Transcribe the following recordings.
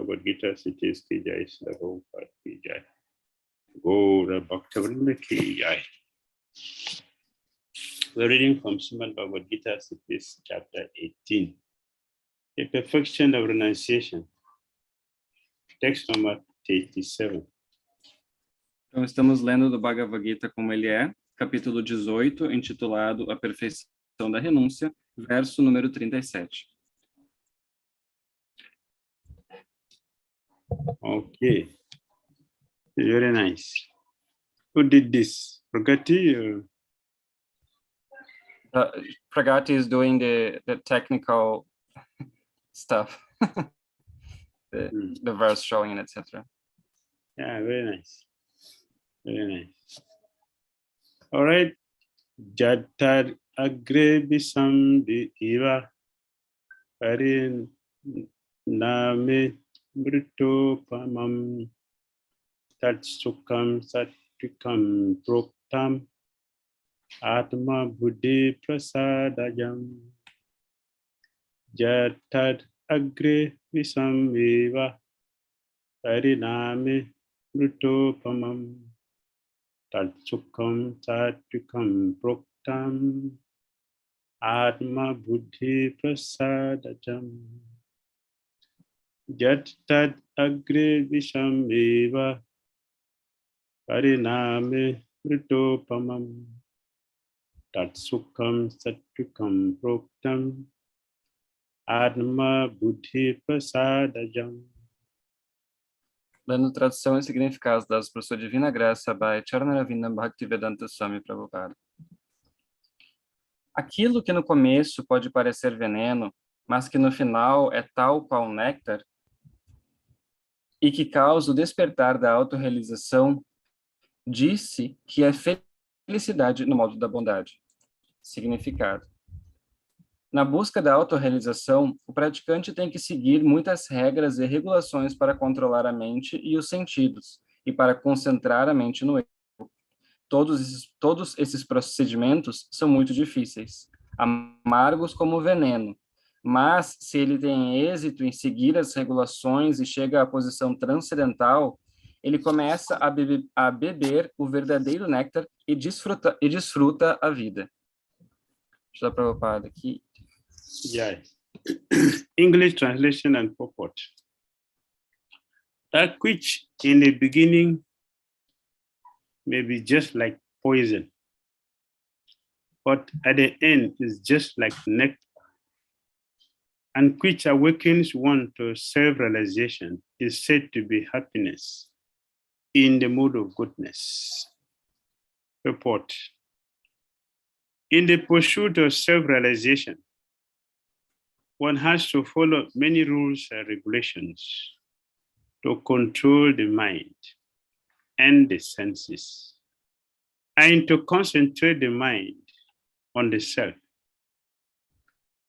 Bhagavad Gita cities 𝐾𝐦𝐬𝐢, Srila Prabhupada ki jai. Gaura Bhaktivinoda ki jai. We're reading from Srimad Bhagavad Gita cities chapter 18. The perfection of renunciation. Text number 87. Então, estamos lendo do Bhagavad Gita como ele é, capítulo 18, intitulado A Perfeição da Renúncia, verso número 37. Okay. Very nice. Who did this? Pragati? Pragati is doing the technical stuff, the verse showing, etc. Yeah, very nice. Very nice. All right. Jatar agre bisam diva parin name mrito pamam tat sukam satikam proktam atma buddhi prasadayam jatar agre bisam diva pariname mrito pamam tat sukam satikam proktam atma buddhi prasadayam Yat tad agre visham eva pariname mritopamam tat sukham satyukam proktam atma buddhi prasadayam. Lendo tradução e significados dados por sua divina graça, by Charnaravinda Bhaktivedanta Swami Prabhupada. Aquilo que no começo pode parecer veneno, mas que no final é tal qual néctar, e que causa o despertar da autorrealização, disse que é felicidade no modo da bondade. Significado. Na busca da autorrealização, o praticante tem que seguir muitas regras e regulações para controlar a mente e os sentidos, e para concentrar a mente no eu. Todos esses procedimentos são muito difíceis, amargos como veneno, mas se ele tem êxito em seguir as regulações e chega à posição transcendental, ele começa a beber o verdadeiro néctar e desfruta a vida. Deixa eu dar Prabhupada aqui. Yeah. English translation and purport. That which in the beginning may be just like poison, but at the end is just like nectar, and which awakens one to self-realization is said to be happiness in the mood of goodness. Report. In the pursuit of self-realization, one has to follow many rules and regulations to control the mind and the senses, and to concentrate the mind on the self.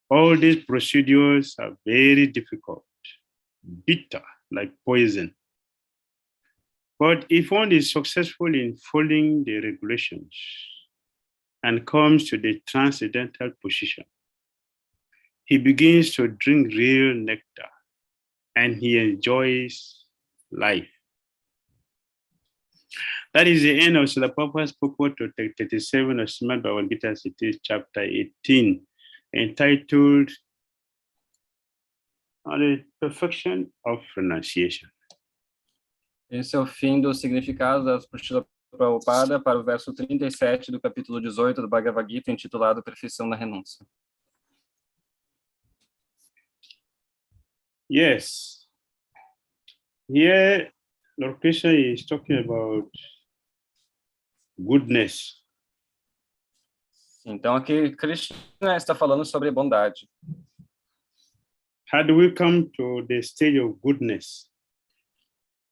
All these procedures are very difficult, bitter, like poison. But if one is successful in following the regulations and comes to the transcendental position, he begins to drink real nectar and he enjoys life. That is the end of Srila Prabhupada's purport to text 37 of Srimad Bhagavad Gita, cities chapter 18, entitled On the Perfection of Renunciation. Esse é o fim do significado da Srila Prabhupada para o verso 37 do capítulo 18 do Bhagavad Gita, intitulado Perfeição da Renúncia. Yes. Here, Lord Krishna is talking about goodness. Então, aqui, Krishna está falando sobre bondade. How do we come to the stage of goodness?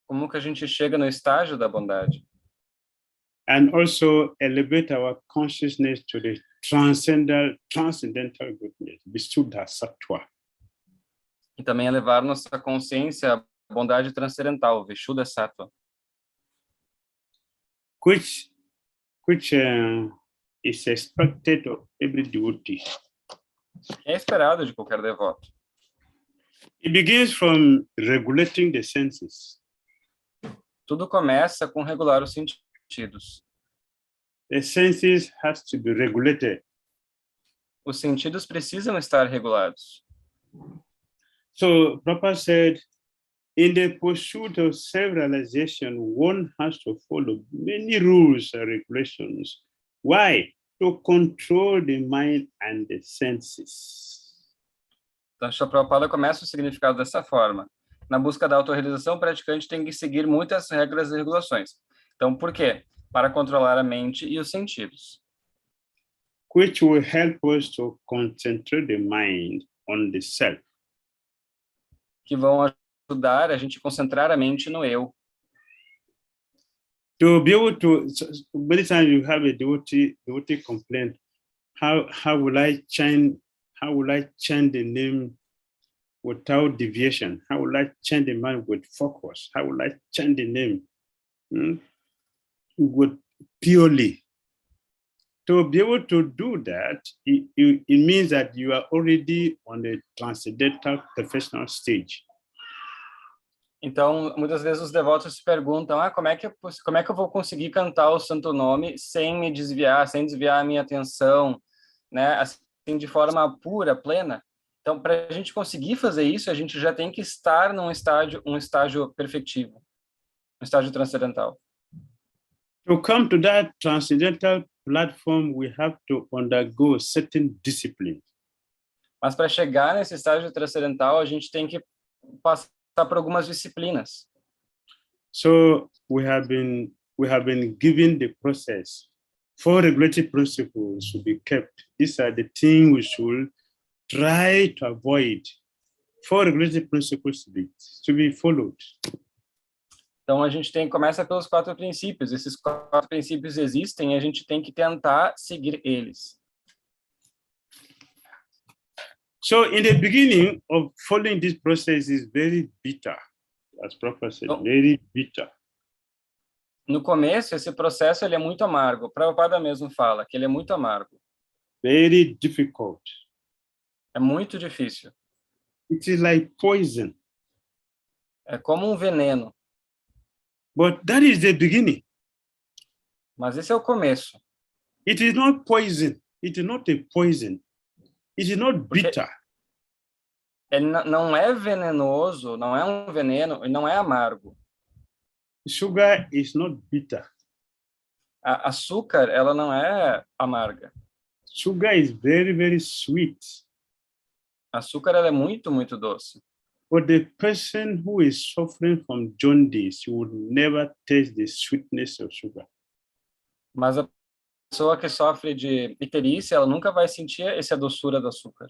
Como que a gente chega no estágio da bondade? And also elevate our consciousness to the transcendental goodness, Visuddha Sattva. E também elevar nossa consciência à bondade transcendental, Vishuddha Sattva. Which is expected of every devotee. É esperado de qualquer devoto. It begins from regulating the senses. Tudo começa com regular os sentidos. The senses has to be regulated. Os sentidos precisam estar regulados. So Prabhupada said, in the pursuit of self-realization, one has to follow many rules and regulations. Why? To control the mind and the senses. Então, Srila Prabhupada começa o significado dessa forma. Na busca da autorrealização, o praticante tem que seguir muitas regras e regulações. Então, por quê? Para controlar a mente e os sentidos. Which will help us to concentrate the mind on the self. Que vão ajudar a gente a concentrar a mente no eu. To be able to, many times you have a devotee complaint, how will I chant the name without deviation? How will I chant the mind with focus? How will I chant the name with purely? To be able to do that, it means that you are already on the transcendental professional stage. Então, muitas vezes os devotos se perguntam, como é que eu vou conseguir cantar o santo nome sem me desviar, sem desviar a minha atenção, né? Assim, de forma pura, plena. Então, para a gente conseguir fazer isso, a gente já tem que estar num estágio perfectivo, um estágio transcendental. To come to that transcendental platform, we have to undergo certain discipline. Mas para chegar nesse estágio transcendental, a gente tem que passar por algumas disciplinas. So we have been given the process. 4 regulatory principles should be kept. These are the things we should try to avoid. 4 regulatory principles to be followed. Então a gente começa pelos 4 princípios. Esses 4 princípios existem e a gente tem que tentar seguir eles. So in the beginning of following this process is very bitter, as Prabhupada said, very bitter. No começo, esse processo ele é muito amargo. O Prabhupada mesmo fala que ele é muito amargo. Very difficult. É muito difícil. It is like poison. É como um veneno. But that is the beginning. Mas esse é o começo. It is not poison. It is not a poison. It is not bitter. Ele não é venenoso, não é um veneno e não é amargo. Sugar is not bitter. A açúcar, ela não é amarga. Sugar is very, very sweet. Açúcar ela é muito, muito doce. But the person who is suffering from jaundice would never taste the sweetness of sugar. Mas a pessoa que sofre de icterícia, ela nunca vai sentir essa doçura do açúcar.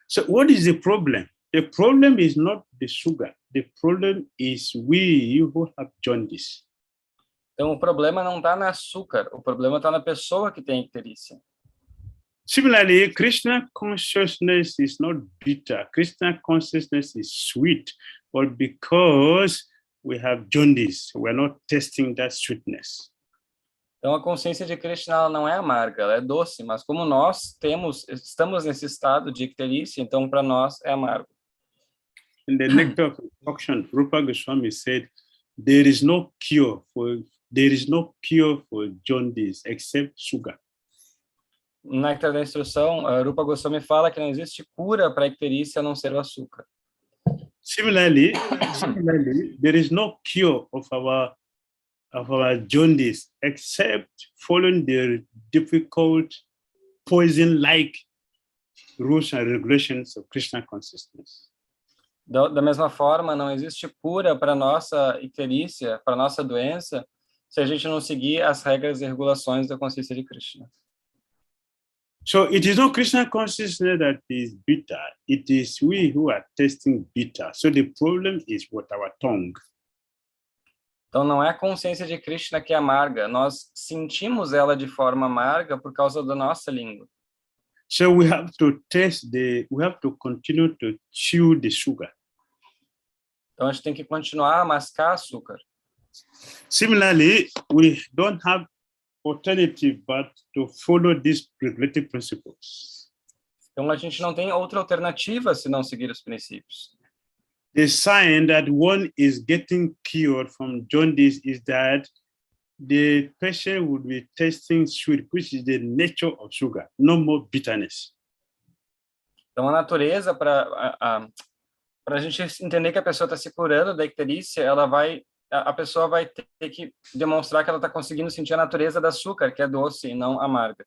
So what is the problem? The problem is not the sugar. The problem is we who have jaundice. Então o problema não está no açúcar, o problema está na pessoa que tem icterícia. Similarly, Krishna consciousness is not bitter. Krishna consciousness is sweet, but because we have jaundice, we are not tasting that sweetness. Então a consciência de Krishna ela não é amarga, ela é doce, mas como nós estamos nesse estado de icterícia, então para nós é amargo. In the Nectar of Instruction, 𝐸𝒻𝒂 said, there is no cure for jaundice except sugar. No Néctar da Instrução, Rupa Goswami fala que não existe cura para a icterícia a não ser o açúcar. Similarly, there is no cure of our jaundice except following the difficult poison-like rules and regulations of Krishna consciousness. Da mesma forma, não existe cura para nossa icterícia, para nossa doença, se a gente não seguir as regras e regulações da consciência de Krishna. So it is not Krishna consciousness that is bitter. It is we who are tasting bitter. So the problem is with our tongue. Então não é a consciência de Krishna que é amarga, nós sentimos ela de forma amarga por causa da nossa língua. So we have to continue to chew the sugar. Então a gente tem que continuar a mascar açúcar. Similarly, we don't have alternative but to follow these regulative principles. Então a gente não tem outra alternativa se não seguir os princípios. the sign that one is getting cured from jaundice is that the patient would be tasting sweet, which is the nature of sugar, no more bitterness. Então, a natureza, para a gente entender que a pessoa está se curando da icterícia, a pessoa vai ter que demonstrar que ela está conseguindo sentir a natureza do açúcar, que é doce e não amarga.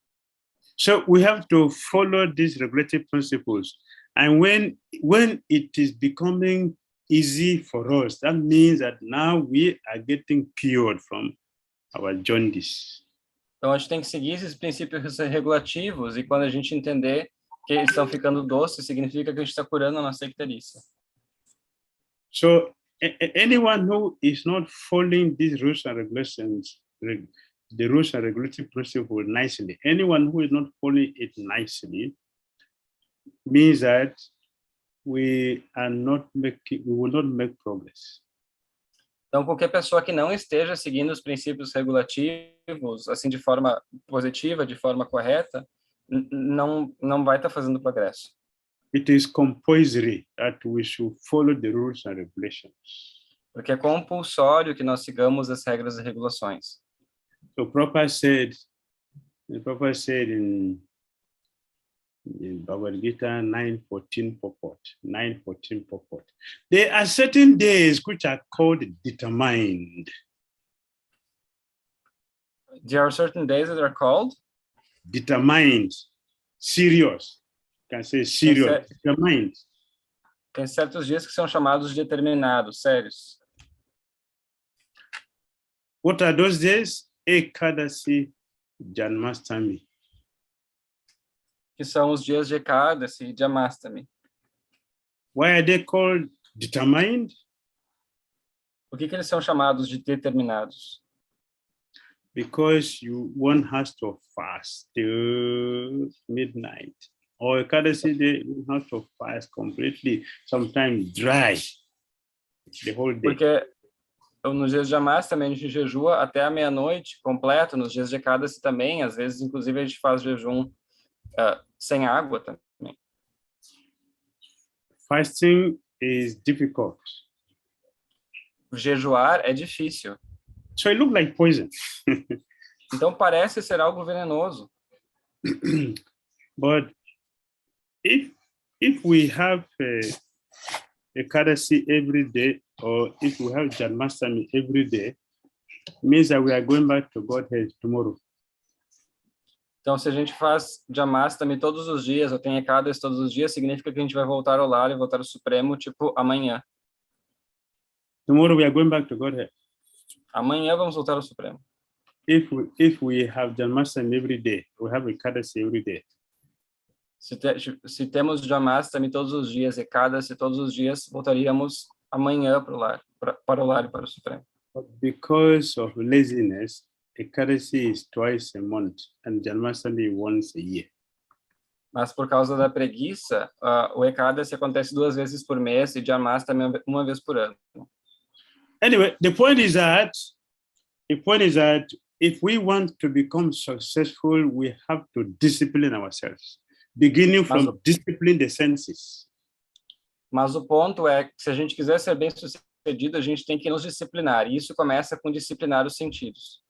So we have to follow these regulative principles. And when it is becoming easy for us, that means that now we are getting cured from our jaundice. Então, a gente tem que seguir esses princípios regulativos, e quando a gente entender que eles estão ficando doces, significa que a gente está curando a nossa icterícia. So anyone who is not following these rules and regulations, the rules and regulative principles nicely, anyone who is not following it nicely, means that we will not make progress. Então, qualquer pessoa que não esteja seguindo os princípios regulativos, assim, de forma positiva, de forma correta, não vai estar fazendo progresso. It is compulsory that we should follow the rules and regulations. Porque é compulsório que nós sigamos as regras e regulações. So Prabhupada said in Bhagavad Gita 9:14 purport, 9:14 purport, there are certain days which are called determined. There are certain days that are called? Determined, serious. You can say serious, determined. Tem certos dias que são chamados de determinados, sérios. What are those days? Ekadasi, Janmastami. Que são os dias de Ekadasi e de Amastami. Why are they called determined? Por que eles são chamados de determinados? Because one has to fast till midnight. Or Ekadasi day, you have to fast completely, sometimes dry, the whole day. Porque nos dias de Amastami a gente jejua até a meia-noite, completo. Nos dias de Ekadasi também, às vezes, inclusive, a gente faz jejum sem água também. Fasting is difficult. Jejuar é difícil. So it looks like poison. Então parece ser algo venenoso. But if we have Ekadasi every day, or if we have Janmastami every day, means that we are going back to Godhead tomorrow. Então, se a gente faz Janmastami todos os dias, ou tem Ekadasi todos os dias, significa que a gente vai voltar ao lar e voltar ao Supremo, tipo, amanhã. Tomorrow we are going back to Godhead. Amanhã vamos voltar ao Supremo. If we have Janmastami every day, we have Ekadasi every day. Se temos Janmastami todos os dias, Ekadasi todos os dias, voltaríamos amanhã para o lar e para o Supremo. But because of laziness, Ekadasi is twice a month and Janmastami once a year. Mas por causa da preguiça, o Ekadasi acontece 2 vezes por mês e Janmastami 1 vez por ano. Anyway, the point is that if we want to become successful, we have to discipline ourselves, beginning from discipline the senses. Mas o ponto é que se a gente quiser ser bem-sucedido, a gente tem que nos disciplinar. E isso começa com disciplinar os sentidos.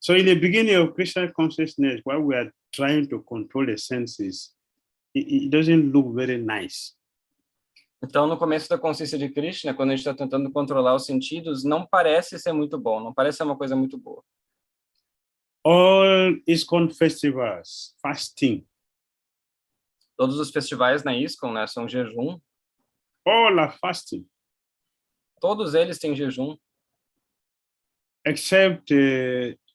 So in the beginning of Krishna consciousness, while we are trying to control the senses, it doesn't look very nice. Então, no começo da consciência de Krishna, quando a gente está tentando controlar os sentidos, não parece ser muito bom, não parece ser uma coisa muito boa. All ISKCON festivals, fasting. Todos os festivais na ISKCON, né, são jejum. All are fasting. Todos eles têm jejum. Except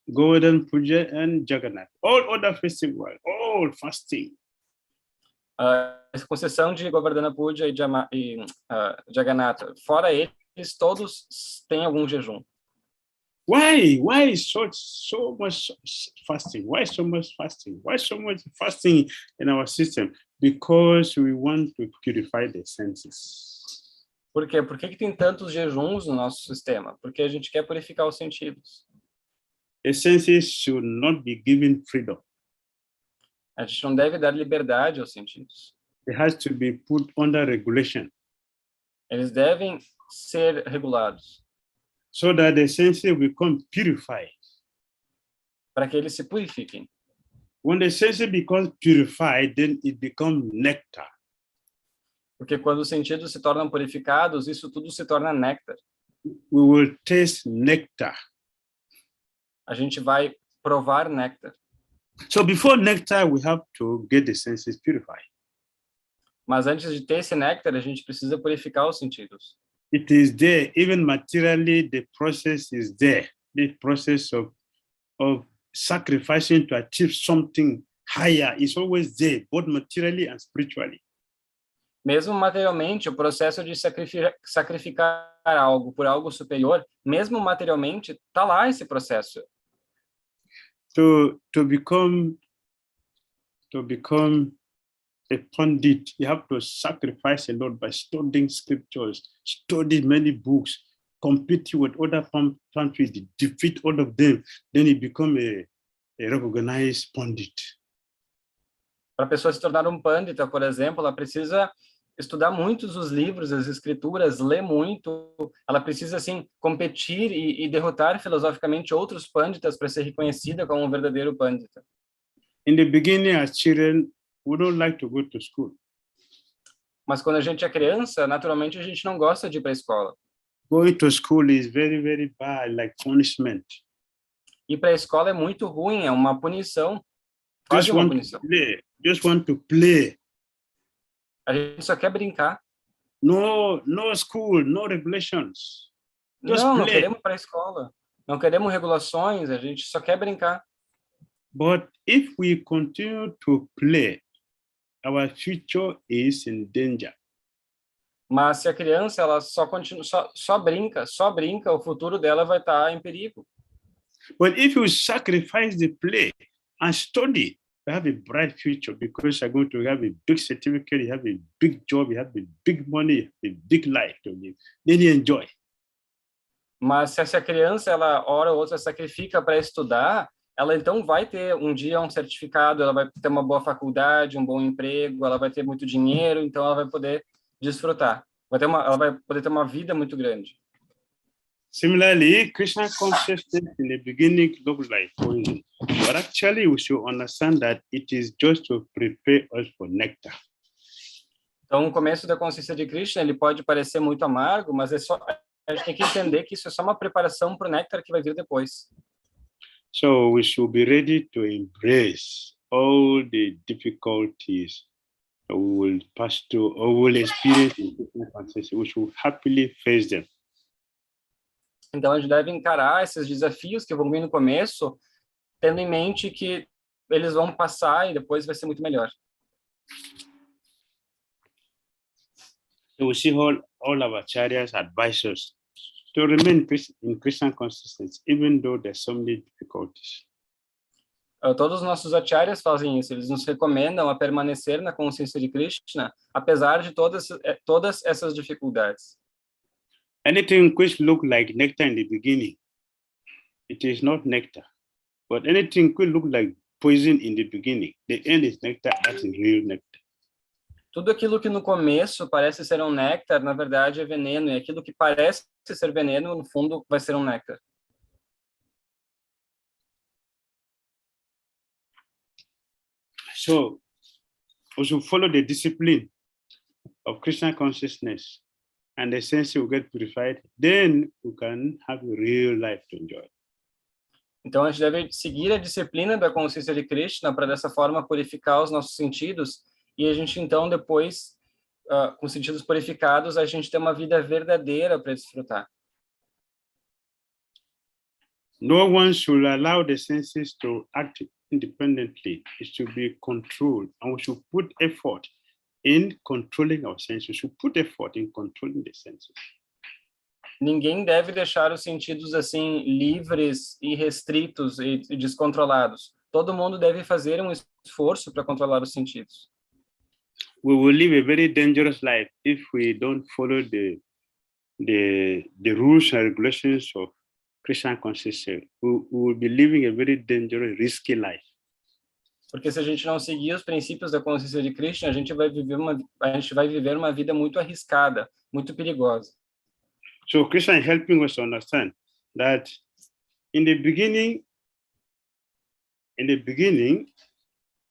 Govardhan Puja and Jagannath. All other festivals, all fasting. Com exceção de Govardhana Puja e Jagannatha. Fora eles, todos têm algum jejum. Why so much fasting? Why so much fasting? Why so much fasting in our system? Because we want to purify the senses. Por quê? Por que tem tantos jejuns no nosso sistema? Porque a gente quer purificar os sentidos. The senses should not be given freedom. A gente não deve dar liberdade aos sentidos. It has to be put under regulation. Eles devem ser regulados so that the senses become purified. para que eles se purifiquem. When the senses becomes purified, then it becomes nectar. Porque quando os sentidos se tornam purificados, isso tudo se torna néctar. We will taste nectar. A gente vai provar néctar. So before nectar, we have to get the senses purified. Mas antes de ter esse néctar, a gente precisa purificar os sentidos. It is there, even materially, the process is there. The process of sacrificing to achieve something higher is always there, both materially and spiritually. Mesmo materialmente, o processo de sacrificar algo por algo superior, mesmo materialmente, está lá esse processo. To become a pundit, you have to sacrifice a lot by studying scriptures, study many books, compete with other countries, defeat all of them, then you become a recognized pundit. Para a pessoa se tornar um pandita, por exemplo, ela precisa estudar muitos os livros, as escrituras, ler muito, ela precisa, assim, competir e derrotar filosoficamente outros panditas para ser reconhecida como um verdadeiro pandita. In the beginning, as children, we don't like to go to school. Mas quando a gente é criança, naturalmente a gente não gosta de ir para a escola. Going to school is very, very bad, like punishment. Ir para a escola é muito ruim, é uma punição, quase uma punição. Just want to play. A gente só quer brincar. No school, no regulations. Just Não play. queremos ir para a escola. Não queremos regulações, a gente só quer brincar. But if we continue to play, our future is in danger. Mas se a criança ela só brinca, o futuro dela vai estar em perigo. But if you sacrifice the play and study, you have a bright future because you're going to have a big certificate, you have a big job, you have a big money, a big life to live. Then you enjoy. Mas se essa criança ela hora ou outra sacrifica para estudar, ela então vai ter um dia um certificado, ela vai ter uma boa faculdade, um bom emprego, ela vai ter muito dinheiro, então ela vai poder desfrutar. Ela vai poder ter uma vida muito grande. Similarly, Krishna consciousness in the beginning looked like poison, but actually we should understand that it is just to prepare us for nectar. Então, o começo da consciência de Krishna, ele pode parecer muito amargo, mas a gente tem que entender que isso é só uma preparação para o néctar que vai vir depois. So we should be ready to embrace all the difficulties that we will pass through or will experience in Krishna consciousness. We should happily face them. Então, a gente deve encarar esses desafios que vão vir no começo, tendo em mente que eles vão passar e depois vai ser muito melhor. So we see all our acharyas advise us to remain in Krishna consciousness, even though there's so many difficulties. Todos os nossos acharyas fazem isso, eles nos recomendam a permanecer na consciência de Krishna, apesar de todas essas dificuldades. Anything which look like nectar in the beginning, it is not nectar. But anything which look like poison in the beginning, the end is nectar, that is real nectar. Tudo aquilo que no começo parece ser um néctar, na verdade é veneno, e aquilo que parece ser veneno, no fundo, vai ser um néctar. So, we should follow the discipline of Krishna consciousness, and the sense will get purified, then we can have a real life to enjoy. Então, a gente deve seguir a disciplina da consciência de Krishna para, dessa forma, purificar os nossos sentidos, e a gente, então, depois, com sentidos purificados, a gente tem uma vida verdadeira para desfrutar. No one should allow the senses to act independently. It should be controlled, and we should put effort in controlling our senses. We should put effort in controlling the senses. Ninguém deve deixar os sentidos assim livres e restritos e descontrolados. Todo mundo deve fazer um esforço para controlar os sentidos. We will live a very dangerous life if we don't follow the rules and regulations of Krishna consciousness. We will be living a very dangerous, risky life. Porque se a gente não seguir os princípios da consciência de Krishna, a gente vai viver uma vida muito arriscada, muito perigosa. So Krishna is helping us to understand that in the beginning,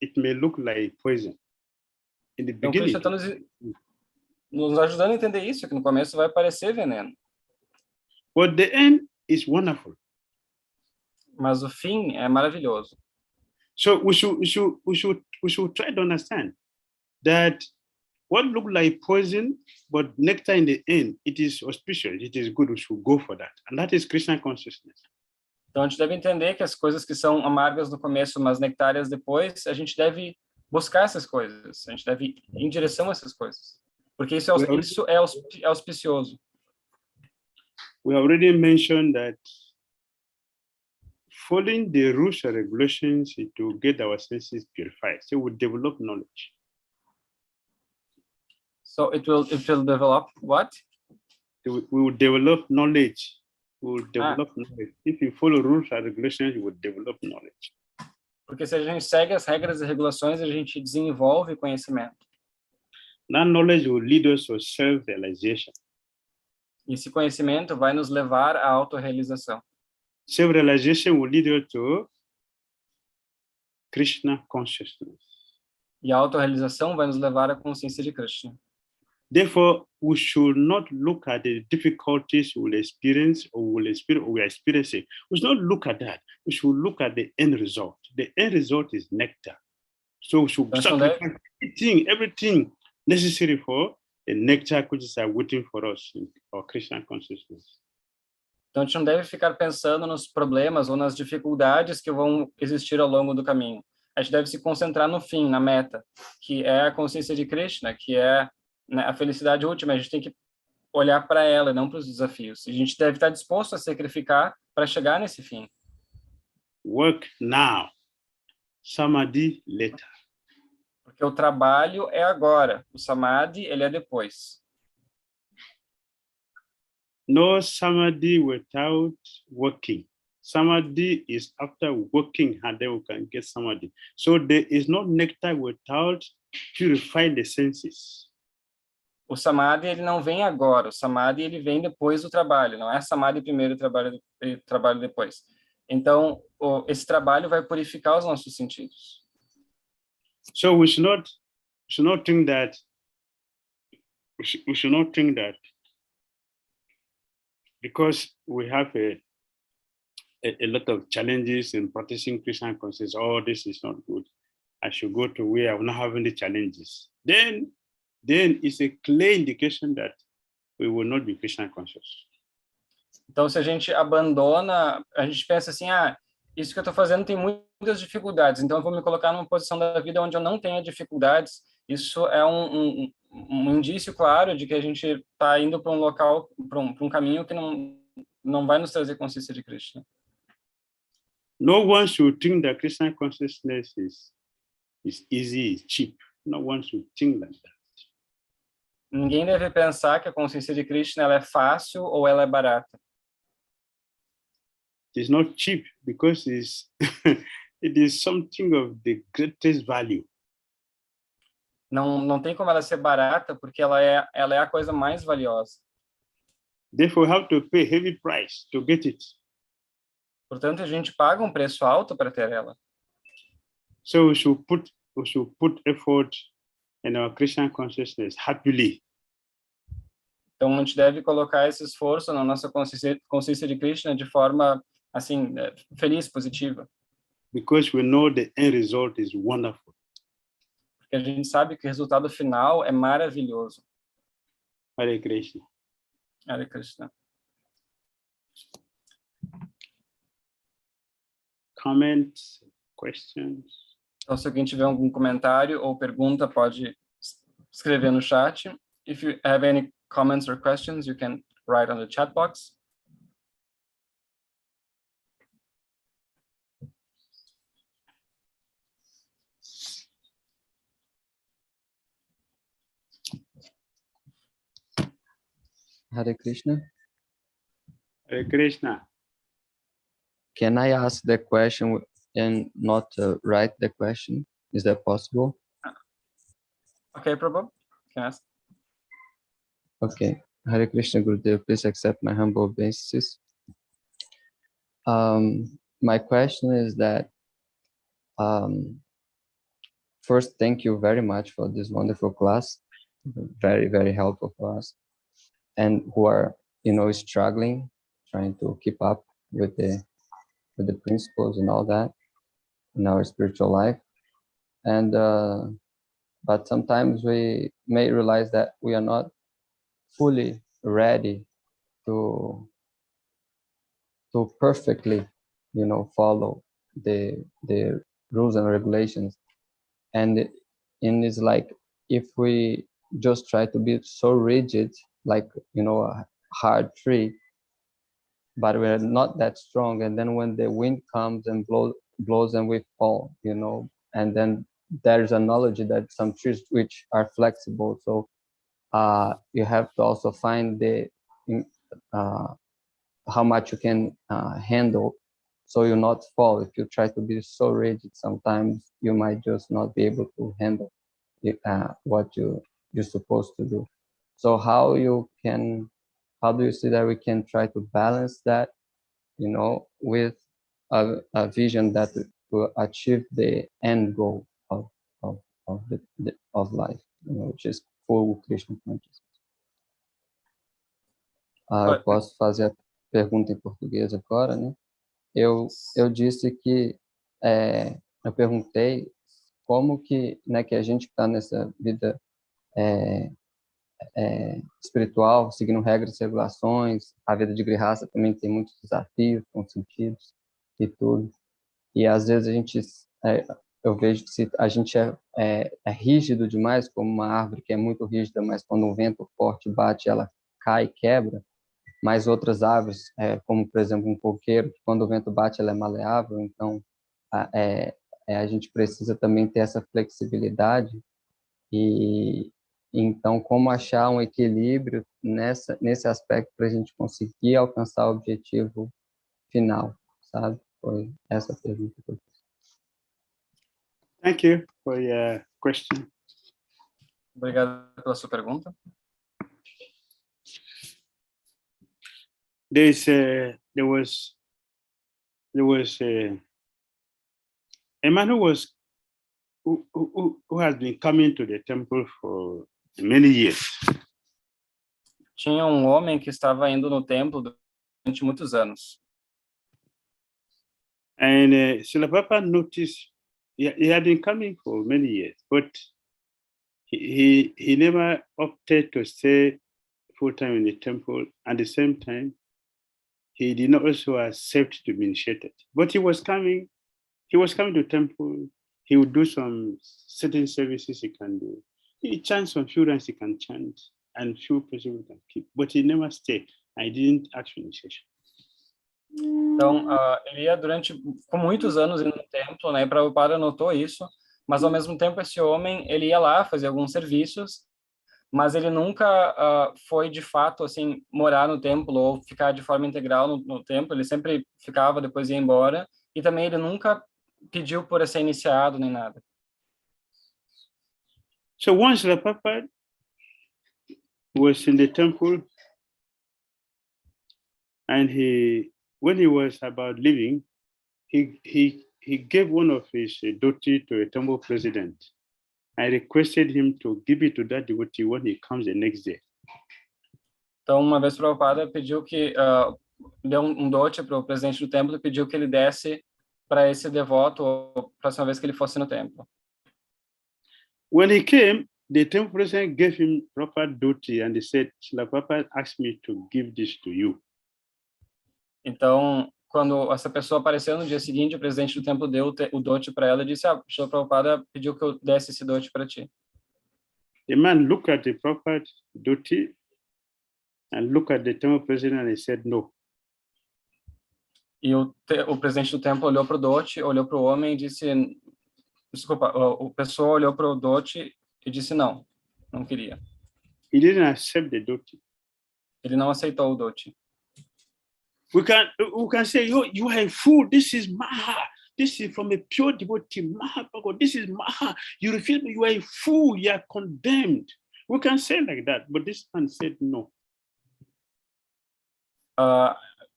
it may look like poison. In the Então, beginning, Krishna está nos ajudando a entender isso, que no começo vai parecer veneno. but the end is wonderful. Mas o fim é maravilhoso. So we should try to understand that what look like poison, but nectar in the end, it is auspicious, it is good, we should go for that. And that is Krishna consciousness. Então, a gente deve entender que as coisas que são amargas no começo, mas nectárias depois, a gente deve buscar essas coisas. A gente deve ir em direção a essas coisas. Porque isso é auspicioso. We already mentioned that following the rules and regulations to get our senses purified. So we develop knowledge. So it will develop what? We will develop knowledge. We will develop knowledge. If you follow rules and regulations, you will develop knowledge. Porque se a gente segue as regras e regulações, a gente desenvolve conhecimento. That knowledge will lead us to self-realization. E esse conhecimento vai nos levar à autorrealização. Self-realization will lead us to Krishna consciousness. E a autorrealização vai nos levar à consciência de Krishna. Therefore, we should not look at the difficulties we will experience or we are experiencing. We should not look at that. We should look at the end result. The end result is nectar. So we should sacrifice everything necessary for the nectar which is waiting for us in our Krishna consciousness. Então, a gente não deve ficar pensando nos problemas ou nas dificuldades que vão existir ao longo do caminho. A gente deve se concentrar no fim, na meta, que é a consciência de Krishna, que é, né, a felicidade última. A gente tem que olhar para ela e não para os desafios. A gente deve estar disposto a sacrificar para chegar nesse fim. Work now, samadhi later. Porque o trabalho é agora, o samadhi ele é depois. No samadhi without working. Samadhi is after working hard, then we can get samadhi. So there is no nectar without purifying the senses. O samadhi ele não vem agora, o samadhi ele vem depois do trabalho, não é samadhi primeiro e trabalho depois. Então, esse trabalho vai purificar os nossos sentidos. So we should not think that because we have a lot of challenges in practicing Krishna consciousness, oh, this is not good. I should go to where I'm not having the challenges. Then it's a clear indication that we will not be Krishna conscious. Então, se a gente abandona, a gente pensa assim, isso que eu estou fazendo tem muitas dificuldades, então eu vou me colocar numa posição da vida onde eu não tenha dificuldades. Isso é um indício claro de que a gente está indo para um local, para um caminho que não vai nos trazer consciência de Krishna. No one should think that Krishna consciousness is easy, is cheap. No one should think like that. Ninguém deve pensar que a consciência de Krishna ela é fácil ou ela é barata. It's not cheap because it is something of the greatest value. Não tem como ela ser barata porque ela é a coisa mais valiosa. Therefore, we have to pay heavy price to get it. Portanto, a gente paga um preço alto para ter ela. So we should put effort in our Krishna consciousness happily. Então, a gente deve colocar esse esforço na nossa consciência de Krishna de forma assim feliz, positiva. Because we know the end result is wonderful. Porque a gente sabe que o resultado final é maravilhoso. Hare Krishna. Hare Krishna. Comments, questions? Então, se alguém tiver algum comentário ou pergunta, pode escrever no chat. If you have any comments or questions, you can write on the chat box. Hare Krishna. Hare Krishna. Can I ask the question and not write the question? Is that possible? Okay, Prabhu, can I ask? Okay. Hare Krishna Gurudev, please accept my humble obeisances. My question is that, first, thank you very much for this wonderful class. Very, very helpful for us. And who are, struggling, trying to keep up with the principles and all that in our spiritual life. And, but sometimes we may realize that we are not fully ready to perfectly, follow the rules and regulations. And it's like, if we just try to be so rigid, like, a hard tree, but we're not that strong. And then when the wind comes and blows and we fall, and then there's a knowledge that some trees which are flexible. So you have to also find how much you can handle, so you not fall. If you try to be so rigid, sometimes you might just not be able to handle what you're supposed to do. So how do you see that we can try to balance that, with a vision that will achieve the end goal of life, which is full Krishna consciousness? Eu posso fazer a pergunta em português agora, né? Eu disse que eu perguntei como que, né, que a gente está nessa vida espiritual, seguindo regras e regulações. A vida de Grihasta também tem muitos desafios, com sentidos e tudo. E às vezes a gente, eu vejo que se a gente é rígido demais, como uma árvore que é muito rígida, mas quando um vento forte bate, ela cai e quebra. Mas outras árvores, como por exemplo um coqueiro, que quando o vento bate ela é maleável. Então a gente precisa também ter essa flexibilidade. E então, como achar um equilíbrio nesse aspecto para a gente conseguir alcançar o objetivo final, sabe? Foi essa a pergunta que eu fiz. Thank you for your question. Obrigado pela sua pergunta. There was a man who has been coming to the temple for many years. Tinha um homem que estava indo no templo durante muitos anos. And Srila Prabhupada noticed he had been coming for many years, but he never opted to stay full time in the temple. At the same time, he did not also accept to be initiated. But he was coming to temple. He would do some certain services he can do. He chants some few runs he can chant, and few places he can keep. But he never stayed. I didn't ask for initiation. Então, ele ia com muitos anos indo no templo, né? E Prabhupada notou isso, mas ao mesmo tempo esse homem, ele ia lá fazer alguns serviços, mas ele nunca foi de fato assim morar no templo ou ficar de forma integral no templo. Ele sempre ficava, depois ia embora, e também ele nunca pediu por ser iniciado nem nada. So once the Prabhupada was in the temple, and when he was about leaving, he gave one of his dhoti to a temple president. I requested him to give it to that devotee when he comes the next day. Então, uma vez o Prabhupada pediu que deu um dhoti para o presidente do templo e pediu que ele desse para esse devoto a próxima vez que ele fosse no templo. When he came, the temple president gave him proper dhoti, and he said, "Srila Prabhupada asked me to give this to you." Então, quando essa pessoa apareceu no dia seguinte, o presidente do templo deu o dhoti para ela e disse: Srila Prabhupada pediu que eu desse esse dhoti para ti. The man looked at the Prabhupada dhoti and looked at the temple president and he said, "No." E o presidente do templo olhou para o dhoti, olhou para o homem e disse: desculpa, o pessoa olhou para o dhoti e disse não queria. He didn't accept the dhoti. Ele não aceitou o dhoti. We can say, you are a fool. This is Maha. this is from a pure devotee, Mahaprabhu, this is Maha, you refuse, you are a fool, you are condemned. We can say like that, but this man said no.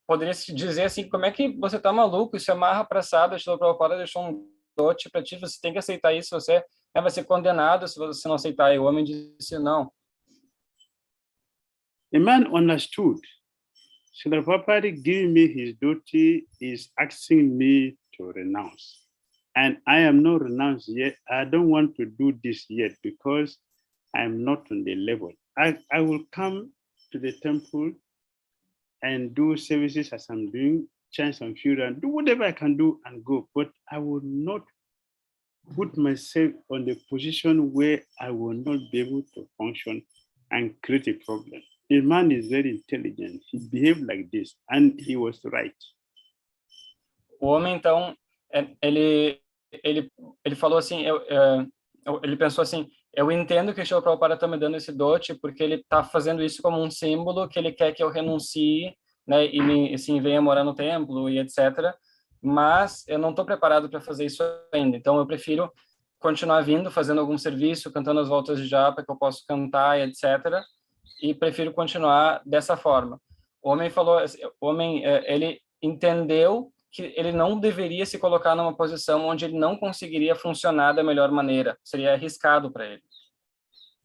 Poderia se dizer assim, como é que você tá maluco? Isso é Maha Prasada, Srila Prabhupada deixou um dote para ti, você tem que aceitar isso, você vai ser condenado se você não aceitar. E o homem disse não. The man understood. Srila Prabhupada giving me his duty is asking me to renounce. And I am not renounced yet. I don't want to do this yet because I am not on the level. I will come to the temple and do services as I'm doing, chant some few and do whatever I can do and go. But I will not put myself on the position where I will not be able to function and create a problem. The man is very intelligent. He behaved like this, and he was right. O homem, então, ele falou assim, ele pensou assim, eu entendo que o Srila Prabhupada está me dando esse dote porque ele está fazendo isso como um símbolo que ele quer que eu renuncie, né, e assim, venha morar no templo e etc. Mas eu não estou preparado para fazer isso ainda. Então, eu prefiro continuar vindo, fazendo algum serviço, cantando as voltas de japa que eu posso cantar e etc. E prefiro continuar dessa forma. O homem falou, ele entendeu que ele não deveria se colocar numa posição onde ele não conseguiria funcionar da melhor maneira. Seria arriscado para ele.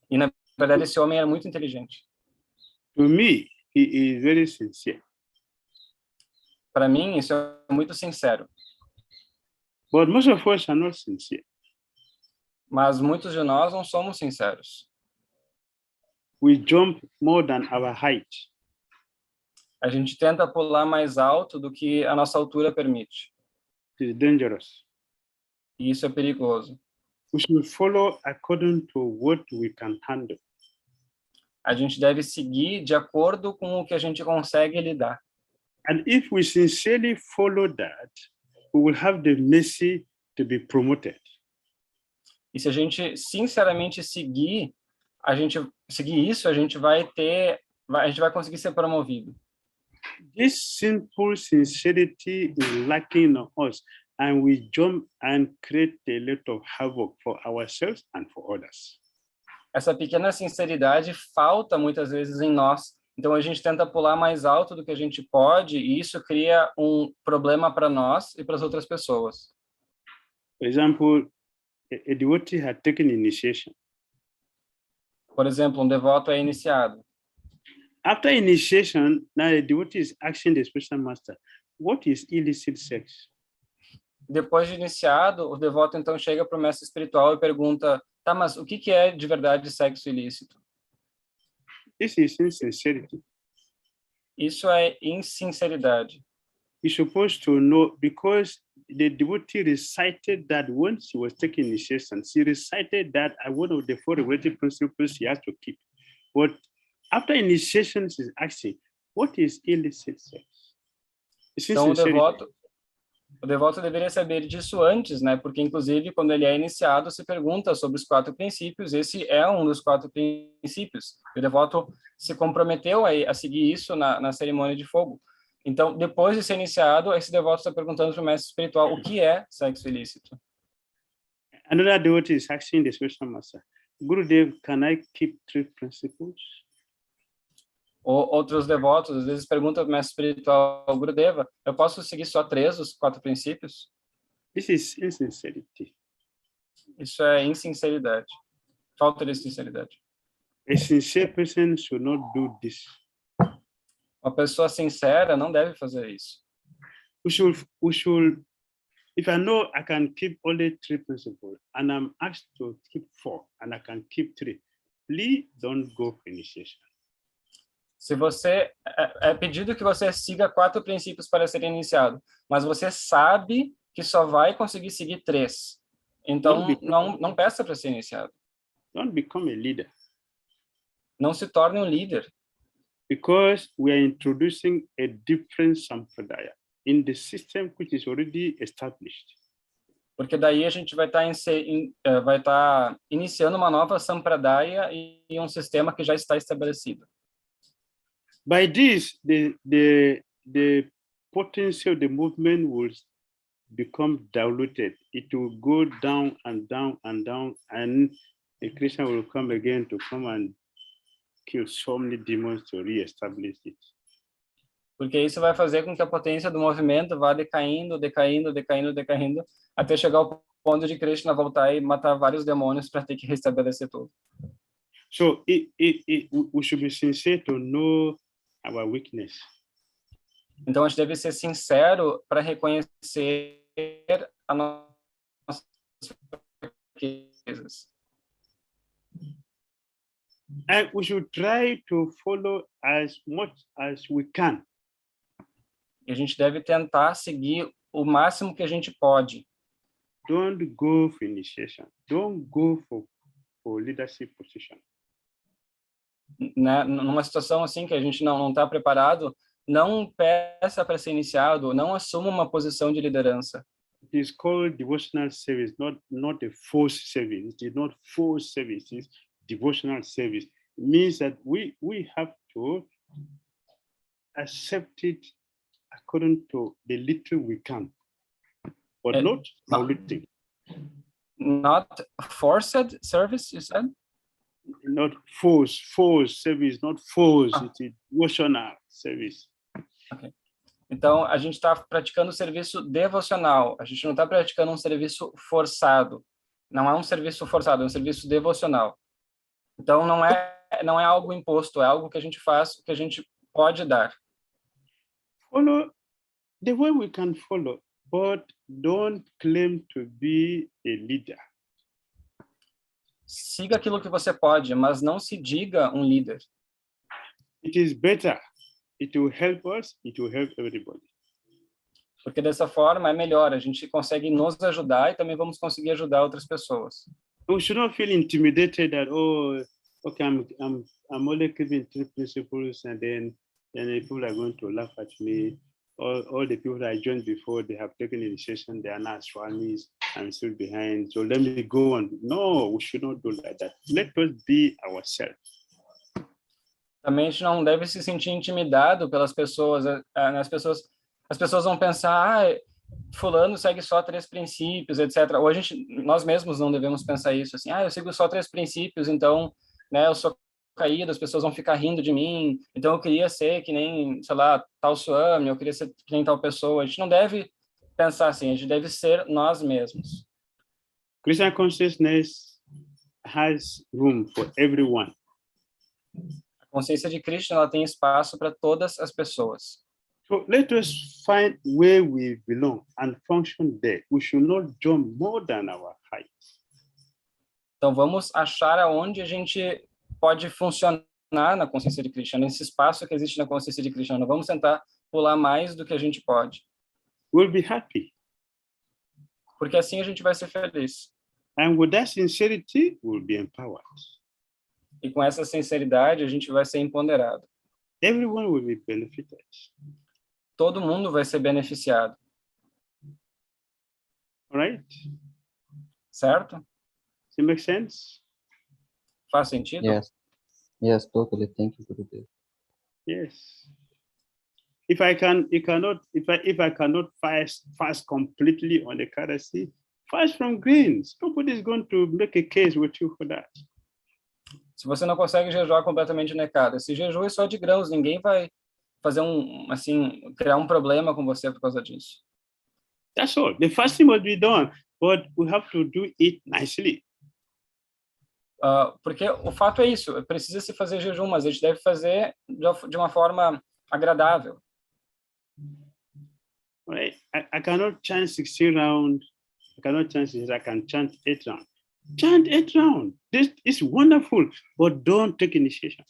E, na verdade, esse homem era muito inteligente. To me, he is very sincere. Para mim, isso é muito sincero. But most of us are not sincere. Mas muitos de nós não somos sinceros. We jump more than our height. A gente tenta pular mais alto do que a nossa altura permite. It is dangerous. E isso é perigoso. We should follow according to what we can handle. A gente deve seguir de acordo com o que a gente consegue lidar. And if we sincerely follow that, we will have the mercy to be promoted. E se a gente sinceramente seguir isso, a gente vai conseguir ser promovido. This simple sincerity is lacking in us, and we jump and create a lot of havoc for ourselves and for others. Essa pequena sinceridade falta muitas vezes em nós. Então a gente tenta pular mais alto do que a gente pode, e isso cria um problema para nós e para as outras pessoas. For example, a devotee had taken initiation. Por exemplo, um devoto é iniciado. After initiation, now the devotee is asking the spiritual master, what is illicit sex? Depois de iniciado, o devoto então chega para o mestre espiritual e pergunta, tá, mas o que é de verdade sexo ilícito? This is insincerity. Isso é insinceridade. You're supposed to know, because the devotee recited that when she was taking initiation, she recited that as one of the 4 regulative principles she has to keep. But after initiation, she's asking, what is illicit sex? Então o devoto deveria saber disso antes, né? Porque inclusive quando ele é iniciado se pergunta sobre os 4 princípios. Esse é um dos 4 princípios. O devoto se comprometeu a seguir isso na cerimônia de fogo. Então, depois de ser iniciado, esse devoto está perguntando para o mestre espiritual o que é sexo ilícito. Another devotee is asking the spiritual master, Gurudev, can I keep 3 principles? Outros devotos às vezes perguntam para o mestre espiritual, Gurudeva, eu posso seguir só 3 dos 4 princípios? This is insincerity. Isso é insinceridade. Falta de sinceridade. A sincere person should not do this. Uma pessoa sincera não deve fazer isso. We should, if I know I can keep only 3 principles and I'm asked to keep 4 and I can keep 3, please don't go for initiation. Se você é pedido que você siga 4 princípios para ser iniciado, mas você sabe que só vai conseguir seguir 3, então não peça para ser iniciado. Don't become a leader. Não se torne um líder. Because we are introducing a different sampradaya in the system which is already established. Porque daí a gente vai estar iniciando uma nova sampradaya e um sistema que já está estabelecido. By this, the potency of the movement will become diluted. It will go down and down and down, and the Krishna will come again to come and kill so many demons to re-establish it. Porque isso vai fazer com que a potência do movimento vá decaindo, decaindo, decaindo, decaindo, até chegar ao ponto de Krishna voltar e matar vários demônios para ter que restabelecer tudo. So we should be sincere to know our weakness. Então a gente deve ser sincero para reconhecer as nossas fraquezas. And we should try to follow as much as we can. E a gente deve tentar seguir o máximo que a gente pode. Don't go for initiation. Don't go for leadership position. Né? Numa situação assim que a gente não está preparado, não peça para ser iniciado, não assuma uma posição de liderança. It is called devotional service, not a forced service. It is not forced service. It's devotional service. It means that we have to accept it according to the little we can, but not everything. Not forced service, you said? Not forced service, not forced. It is devotional service. Okay. Então, a gente está praticando serviço devocional. A gente não está praticando um serviço forçado. Não é um serviço forçado, é um serviço devocional. Então, não é algo imposto, é algo que a gente faz, que a gente pode dar. Follow the way we can follow, but don't claim to be a leader. Siga aquilo que você pode, mas não se diga um líder. It is better. It will help us. It will help everybody. Porque dessa forma é melhor. A gente consegue nos ajudar e também vamos conseguir ajudar outras pessoas. We should not feel intimidated that, oh, okay, I'm only giving 3 principles, and then the people are going to laugh at me. All the people that I joined before, they have taken initiation, they are not Swamis, I'm still behind, so let me go on. No, we should not do like that. Let us be ourselves. Também a gente não deve se sentir intimidado pelas pessoas. As pessoas vão pensar, fulano segue só 3 princípios, etc. Ou nós mesmos não devemos pensar isso, assim, eu sigo só 3 princípios, então, né, eu sou caído, as pessoas vão ficar rindo de mim, então eu queria ser que nem, sei lá, tal Swami, eu queria ser que nem tal pessoa. A gente não deve pensar assim, a gente deve ser nós mesmos. Krishna consciousness has room for everyone. A consciência de Krishna, ela tem espaço para todas as pessoas. So let us find where we belong and function there. We should not jump more than our height. Então vamos achar aonde a gente pode funcionar na consciência de Krishna, nesse espaço que existe na consciência de Krishna. Não vamos tentar pular mais do que a gente pode. We'll be happy. Porque assim a gente vai ser feliz. And with that sincerity, we'll be empowered. E com essa sinceridade, a gente vai ser empoderado. Everyone will be benefited. Todo mundo vai ser beneficiado. All right? Certo? Does it make sense? Faz sentido? Yes, totally. Thank you, Gurudev. Yes. If I cannot fast completely on the Ekadasi, fast from grains. Nobody's going to make a case with you for that. Se você não consegue jejuar completamente no Ekadasi, jejue só de grãos. Ninguém vai fazer criar um problema com você por causa disso. That's all. The fasting must be done, but we have to do it nicely. Porque o fato é isso, precisa se fazer jejum, mas a gente deve fazer de uma forma agradável. Right? I cannot chant 16 rounds. I cannot chant 16. I can chant 8 rounds. Chant 8 rounds. This is wonderful, but don't take initiation.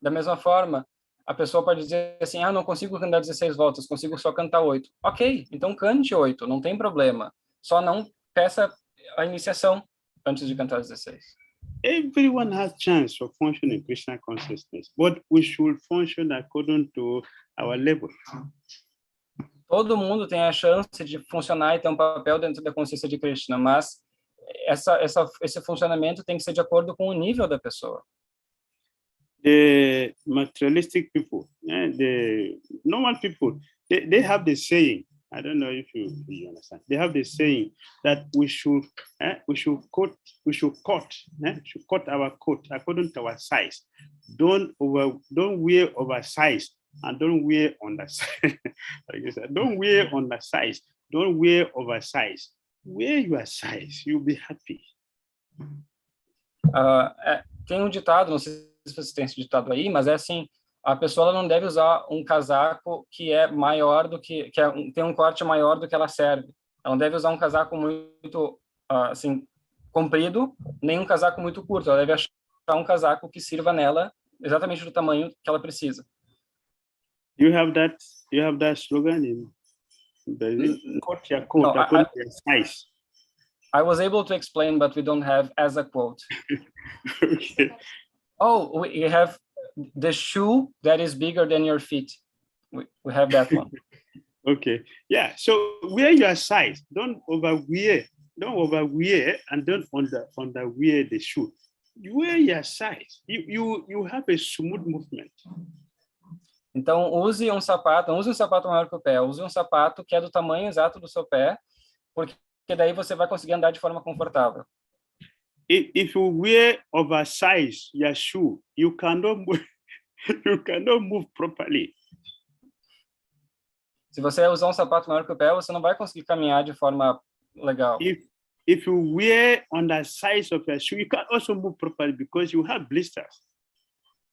Da mesma forma, a pessoa pode dizer assim, não consigo cantar 16 voltas, consigo só cantar 8. Ok, então cante 8, não tem problema. Só não peça a iniciação antes de cantar 16. Everyone has chance of functioning in Krishna consciousness, but we should function according to our level. Todo mundo tem a chance de funcionar e ter um papel dentro da consciência de Krishna, mas esse funcionamento tem que ser de acordo com o nível da pessoa. The materialistic people, the normal people, they have the saying, I don't know if you understand. They have this saying that we should cut our coat according to our size. Don't wear oversized and don't wear undersized. Like you said, don't wear undersized. Don't wear oversized. Wear your size. You'll be happy. Tem um ditado, não sei se você tem esse ditado aí, mas é assim: a pessoa não deve usar um casaco que é maior do que tem um corte maior do que ela serve. Ela não deve usar um casaco muito assim comprido, nem um casaco muito curto. Ela deve achar um casaco que sirva nela exatamente do tamanho que ela precisa. You have that slogan in cut your coat according to your size. I was able to explain, but we don't have as a quote. Okay. Oh, we have the shoe that is bigger than your feet. We have that one. Okay. Yeah. So wear your size. Don't overwear. Don't overwear and don't underwear the shoe. You wear your size. You have a smooth movement. Então, use um sapato maior que o pé. Use um sapato que é do tamanho exato do seu pé, porque daí você vai conseguir andar de forma confortável. If you wear oversized your shoe, you cannot move properly. Se você usar um sapato maior que o pé, você não vai conseguir caminhar de forma legal. If you wear undersized of your shoe, you can also move properly because you have blisters.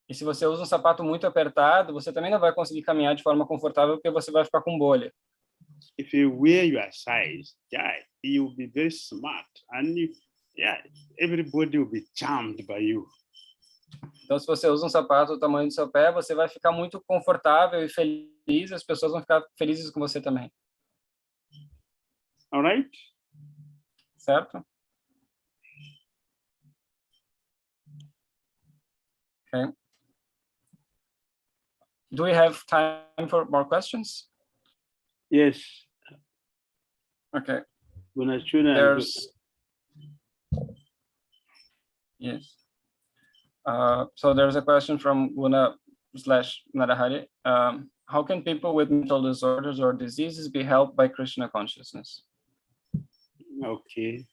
E se você usa um sapato muito apertado, você também não vai conseguir caminhar de forma confortável porque você vai ficar com bolha. If you wear your size, you'll be very smart and everybody will be charmed by you. Então, se você usa um sapato do tamanho do seu pé, você vai ficar muito confortável e feliz, as pessoas vão ficar felizes com você também. All right? Certo? Okay. Do we have time for more questions? Yes. Okay. There's... Yes. So there's a question from Guna/Narahari. How can people with mental disorders or diseases be helped by Krishna consciousness? Okay.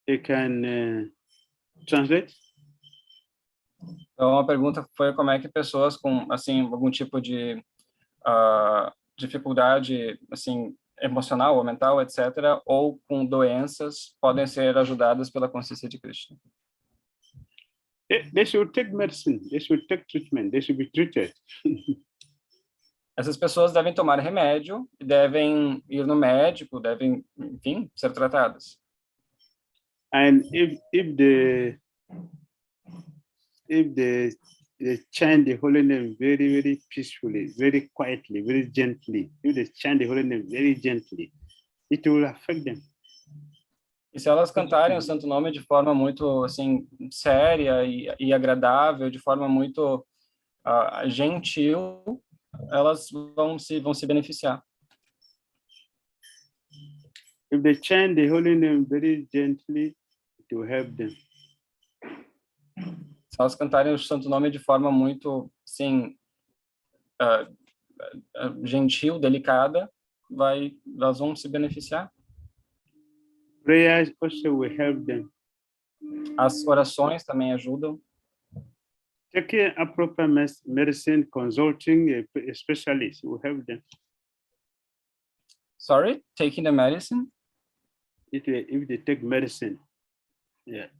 You can translate? Então, a pergunta foi como é que pessoas com, assim, algum tipo de dificuldade, assim, emocional ou mental, etc., ou com doenças, podem ser ajudadas pela consciência de Krishna. They should take medicine. They should take treatment. They should be treated. Essas pessoas devem tomar remédio, devem ir no médico, devem, enfim, ser tratadas. And if they chant the holy name very, very peacefully, very quietly, very gently, if they chant the holy name very gently, it will affect them. E se elas cantarem o santo nome de forma muito, assim, séria e agradável, de forma muito gentil, elas vão se beneficiar. If they chant the holy name very gently, it will help them. Se elas cantarem o santo nome de forma muito, assim, gentil, delicada, elas vão se beneficiar. Prayers also will help them. As orações também ajudam. Taking a proper medicine, consulting a specialist will help them. Sorry, taking the medicine? If they take medicine, if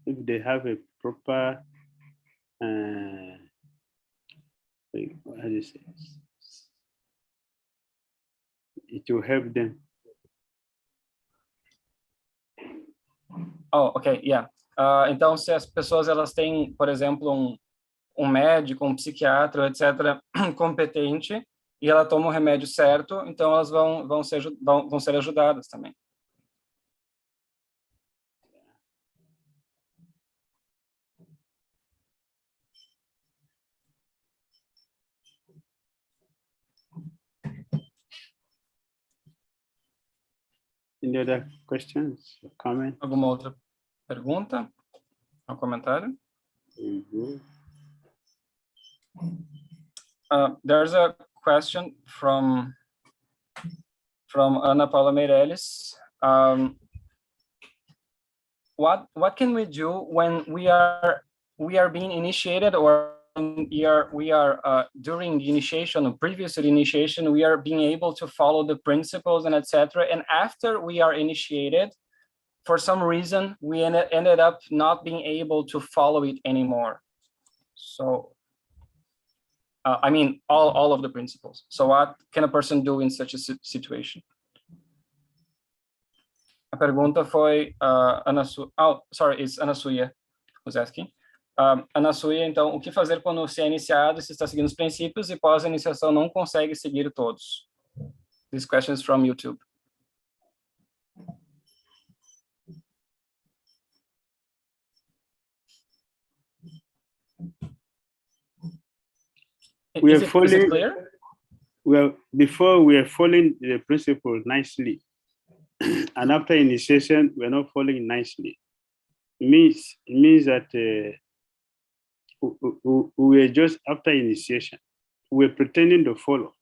they have a proper, how do you say? It will help them. Oh, ok, yeah. Então, se as pessoas elas têm, por exemplo, um médico, um psiquiatra, etc., competente, e ela toma o remédio certo, então elas vão ser ajudadas também. Any other questions or comments? Alguma outra pergunta? Um comentário? Mm-hmm. There's a question from Ana Paula Meirelles. What can we do when we are being initiated, or we are during the initiation or previous to the initiation, we are being able to follow the principles and etc. And after we are initiated, for some reason, we ended up not being able to follow it anymore. So, I mean, all of the principles. So what can a person do in such a situation? A pergunta foi it's Anasuya who's asking. Anasuya, então, o que fazer quando se é iniciado, se está seguindo os princípios e pós a iniciação não consegue seguir todos? This question is from YouTube. Is it clear? Before we are following the principle nicely, and after initiation, we are not following nicely. It means that we are just after initiation. We're pretending to follow.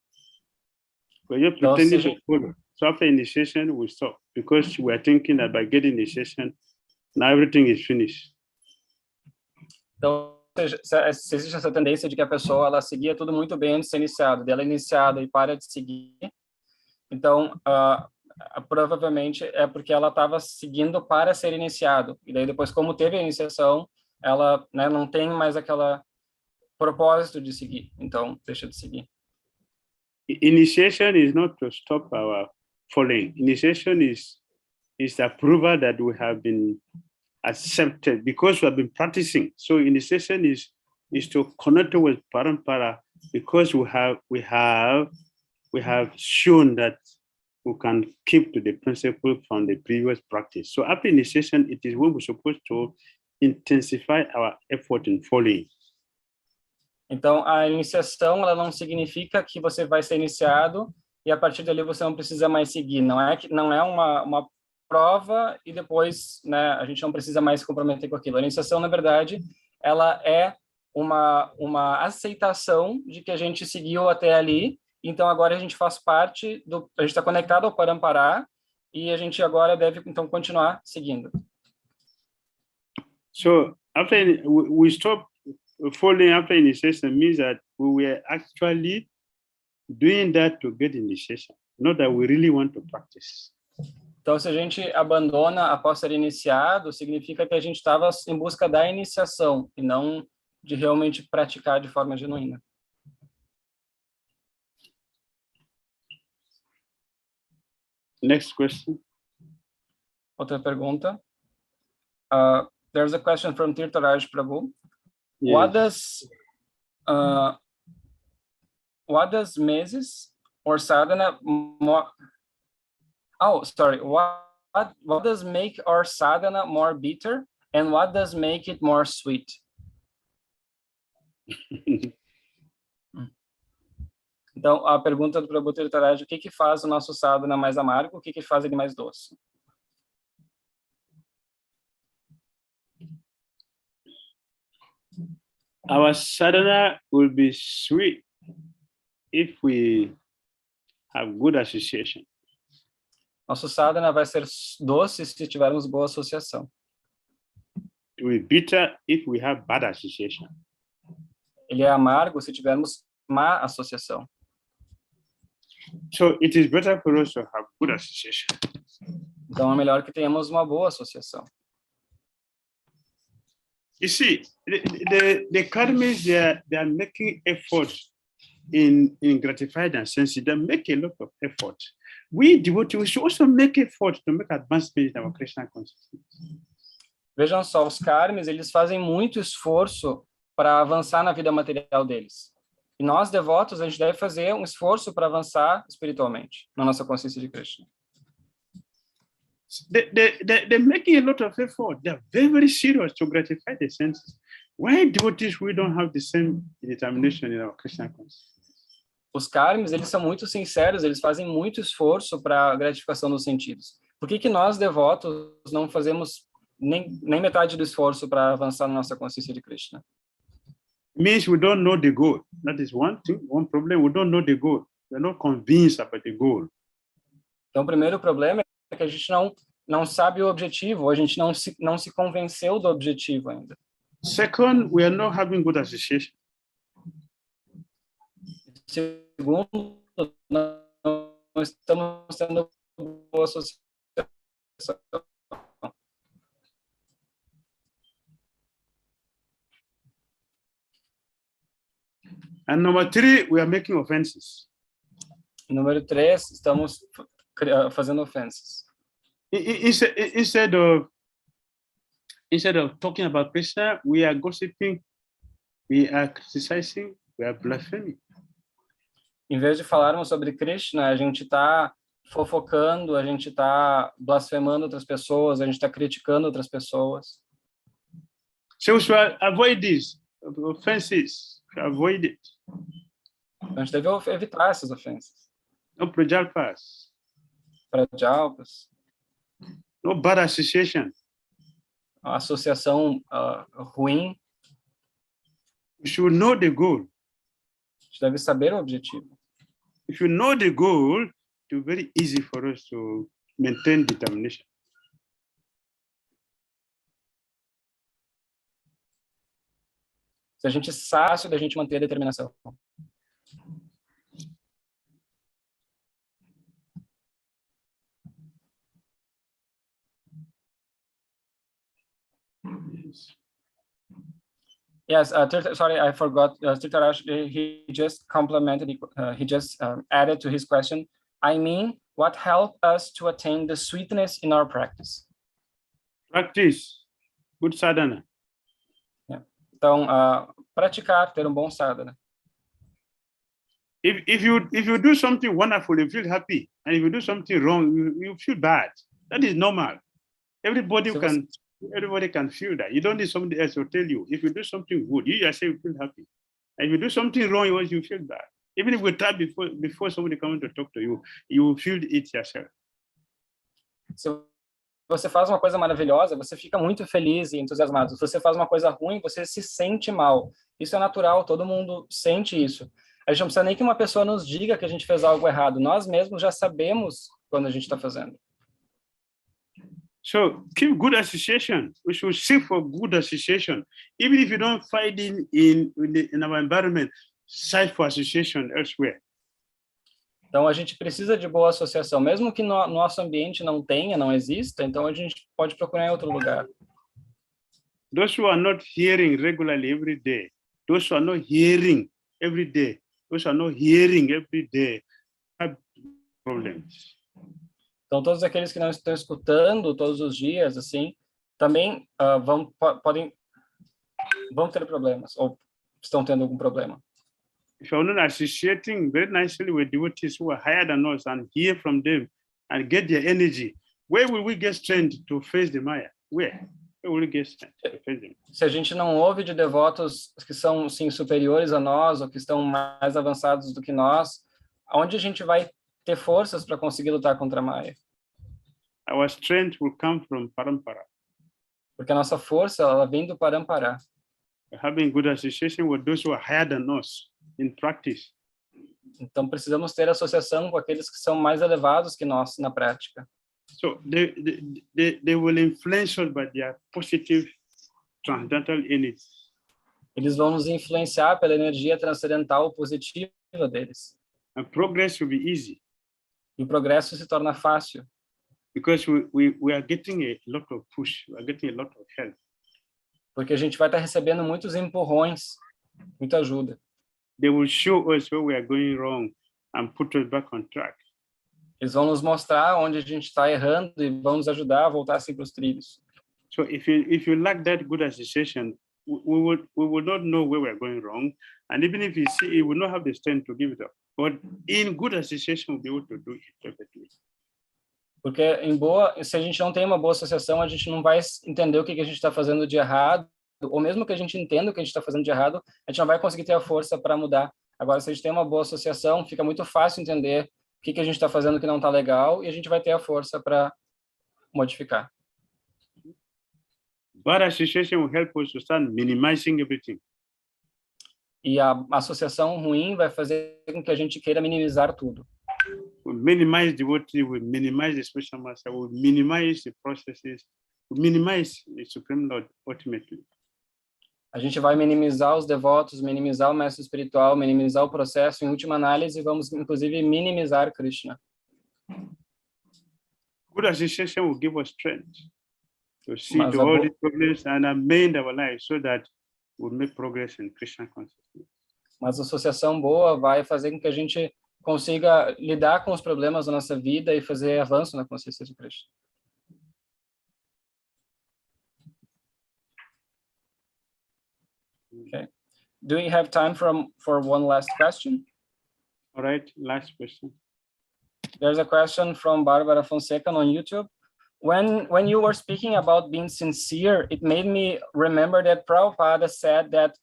We're just pretending to follow. So after initiation, we stop because we are thinking that by getting initiation, now everything is finished. Então, se existe essa tendência de que a pessoa ela seguia tudo muito bem antes de ser iniciado, dela é iniciada e para de seguir, então provavelmente é porque ela estava seguindo para ser iniciado, e daí depois, como teve a iniciação, ela, né, não tem mais aquela propósito de seguir, então deixa de seguir. Initiation is not to stop our following. Initiation is the approval that we have been accepted because we have been practicing. So initiation is to connect with parampara because we have shown that we can keep to the principle from the previous practice. So after initiation, it is when we're supposed to intensify our effort in following. Então, a iniciação, ela não significa que você vai ser iniciado e a partir dali você não precisa mais seguir. Não é uma prova e depois, né, a gente não precisa mais se comprometer com aquilo. A iniciação, na verdade, ela é uma aceitação de que a gente seguiu até ali. Então, agora a gente faz parte a gente está conectado ao Parampara e a gente agora deve, então, continuar seguindo. So, after we stop following after initiation means that we were actually doing that to get initiation, not that we really want to practice. Então, se a gente abandona após ser iniciado, significa que a gente estava em busca da iniciação e não de realmente praticar de forma genuína. Next question. Outra pergunta. There's a question from 𝐶𝐻𝐻 Prabhu. Yes. What does meses or sadhana more? Oh, sorry. What does make our sadhana more bitter, and what does make it more sweet? Então, a pergunta do Prabhu 𝐶𝐻𝐻, o que faz o nosso sadhana mais amargo, o que faz ele mais doce? Our sadhana will be sweet if we have good association. Nosso sadhana vai ser doce se tivermos boa associação. It will be bitter if we have bad association. Ele é amargo se tivermos má associação. So it is better for us to have good association. Então é melhor que tenhamos uma boa associação. You see, the karmis, they are making effort in gratifying their senses. They make a lot of effort. We devotees, we should also make effort to make advancement in our Krishna consciousness. Vejam só, os karmis, eles fazem muito esforço para avançar na vida material deles. E nós, devotos, a gente deve fazer um esforço para avançar espiritualmente na nossa consciência de Krishna. They're making a lot of effort. They're very, very serious to gratify the senses. Why devotees, we don't have the same determination in our Krishna consciousness? Os karmis, eles são muito sinceros, eles fazem muito esforço para a gratificação dos sentidos. Por que nós, devotos, não fazemos nem metade do esforço para avançar na nossa consciência de Krishna? Means we don't know the goal. That is one thing, one problem. We don't know the goal. We're not convinced about the goal. Então, o primeiro problema é que a gente não sabe o objetivo, a gente não se convenceu do objetivo ainda. Second, we are not having good association. Segundo, não estamos tendo boa associação. And number three, we are making offenses. Número 3, estamos fazendo ofensas. Instead of talking about Krishna, we are gossiping, we are criticizing, we are blaspheming. Em vez de falarmos sobre Krishna, a gente está fofocando, a gente está blasfemando outras pessoas, a gente está criticando outras pessoas. So we should avoid these offenses, avoid it. A gente deve evitar essas ofensas. No prajalpas, Prajalpas, no bad association. a associação ruim, We should know the goal. a gente deve saber o objetivo. If you know the goal, it will be very easy for us to maintain determination. Se a gente sabe da gente manter a determinação. Yes, sorry, I forgot. Tirtharaj, he just complimented, he just added to his question. I mean, what helped us to attain the sweetness in our practice? Practice good sadhana. Então, praticar, ter bom sadhana. If you do something wonderful, you feel happy, and if you do something wrong, you feel bad. That is normal. Everybody can feel that. You don't need somebody else to tell you. If you do something good, you yourself feel happy. And if you do something wrong, you feel bad. Even if you try before somebody comes to talk to you, you will feel it yourself. Se você faz uma coisa maravilhosa, você fica muito feliz e entusiasmado. Se você faz uma coisa ruim, você se sente mal. Isso é natural, todo mundo sente isso. A gente não precisa nem que uma pessoa nos diga que a gente fez algo errado. Nós mesmos já sabemos quando a gente está fazendo. So keep good association. We should seek for good association. Even if you don't find it in our environment, search for association elsewhere. Então, a gente precisa de boa associação. Mesmo que no nosso ambiente não tenha, não exista, então a gente pode procurar em outro lugar. Those who are not hearing regularly every day, those who are not hearing every day, those who are not hearing every day have problems. Então, todos aqueles que não estão escutando todos os dias, assim, também vão ter problemas, ou estão tendo algum problema. If you're not associating very nicely with devotees who are higher than us and hear from them and get their energy, where will we get strength to face the Maya? Where will we get strength to face them? Se a gente não ouve de devotos que são, sim, superiores a nós, ou que estão mais avançados do que nós, aonde a gente vai ter forças para conseguir lutar contra a Maya? Our strength will come from parampara. Porque a nossa força, ela vem do Parampara. Having good association with those who are higher than us in practice. Então, precisamos ter associação com aqueles que são mais elevados que nós na prática. So they will influence us by their positive transcendental energy. Eles vão nos influenciar pela energia transcendental positiva deles. And progress will be easy. E o progresso se torna fácil. Because we are getting a lot of push, we are getting a lot of help. Porque a gente vai estar recebendo muitos empurrões, muita ajuda. They will show us where we are going wrong and put us back on track. Eles vão nos mostrar onde a gente está errando e vão nos ajudar a voltar assim para os trilhos. So if you lack that good association, we will not know where we are going wrong, and even if you see, you will not have the strength to give it up. But in good association, we'll be able to do it perfectly. Porque se a gente não tem uma boa associação, a gente não vai entender o que a gente está fazendo de errado, ou mesmo que a gente entenda o que a gente está fazendo de errado, a gente não vai conseguir ter a força para mudar. Agora, se a gente tem uma boa associação, fica muito fácil entender o que a gente está fazendo que não está legal, e a gente vai ter a força para modificar. Bad association will help us to start minimizing everything. E a associação ruim vai fazer com que a gente queira minimizar tudo. We minimize devotee, we minimize the spiritual master, we minimize the processes, we minimize the Supreme Lord ultimately. A gente vai minimizar os devotos, minimizar o mestre espiritual, minimizar o processo. Em última análise, vamos inclusive minimizar Krishna. Good association will give us strength to see Mas all these problems and amend our lives so that we make progress in Krishna consciousness. Mas a associação boa vai fazer com que a gente consiga lidar com os problemas da nossa vida e fazer avanço na consciência de Krishna. Okay. Do we have time for one last question? All right, last question. There's a question from Barbara Fonseca on YouTube. When you were speaking about being sincere, it made me remember that Prabhupada said that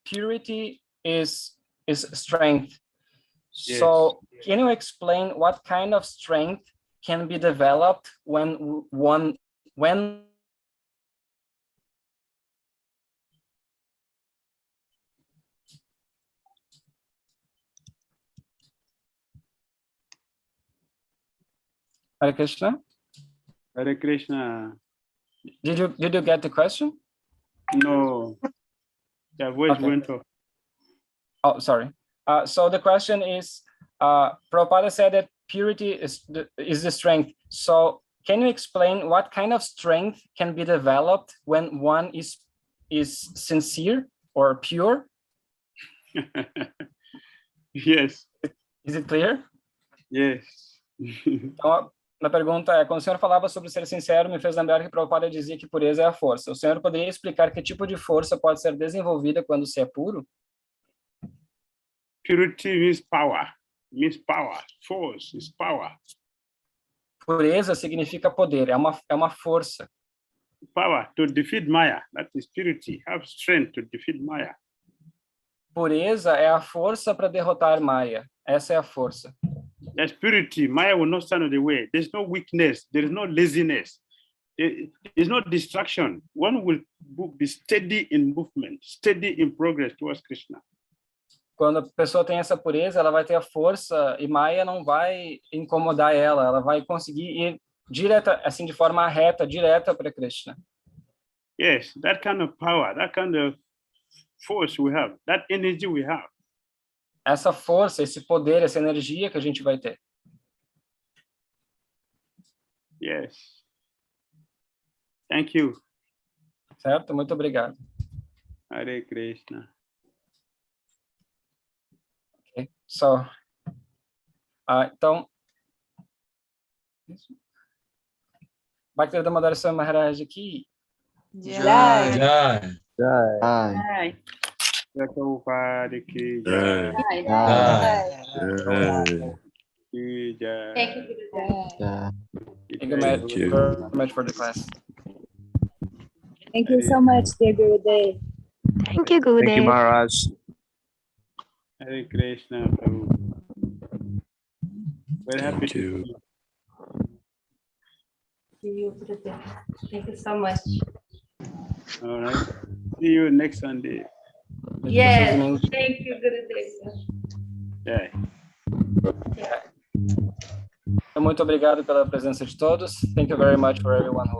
purity is strength. Yes. So can you explain what kind of strength can be developed when Hare Krishna? Hare Krishna. Did you get the question? No, the voice Okay. went off. Oh, sorry. So the question is, Prabhupada said that purity is the strength. So can you explain what kind of strength can be developed when one is sincere or pure? Yes, Is it clear? yes. Então, a pergunta é, quando o senhor falava sobre ser sincero, me fez lembrar que Prabhupada dizia que pureza é a força. O senhor poderia explicar que tipo de força pode ser desenvolvida quando se é puro? Purity means power, force is power. Pureza significa poder, é uma força. Power to defeat Maya, that is purity. Have strength to defeat Maya. Pureza é a força para derrotar Maya. Essa é a força. There's purity. Maya will not stand in the way. There's no weakness. There is no laziness. There's no distraction. One will be steady in movement, steady in progress towards Krishna. Quando a pessoa tem essa pureza, ela vai ter a força e Maya não vai incomodar ela. Ela vai conseguir ir direta, assim, de forma reta, direta para Krishna. Yes, that kind of power, that kind of force we have, that energy we have. Essa força, esse poder, essa energia que a gente vai ter. Yes. Thank you. Certo? Muito obrigado. Hare Krishna. Okay. So, então, Bhakti Damodara Swami Maharaj aqui. Jai. Jai. Jai. Prabhupada ki jai. Ki jai. Thank you, Gurudev. Jai. Thank you very much for the class. Thank you so much, dear Gurudev. Thank you, Gurudev. Thank you, Maharaj. Hare Krishna, Prabhu. Very happy to see you. See you, Gurudev. Thank you so much. All right. See you next Sunday. Yes, thank you, Gurudev. Jai. Muito obrigado pela presença de todos. Thank you very much for everyone who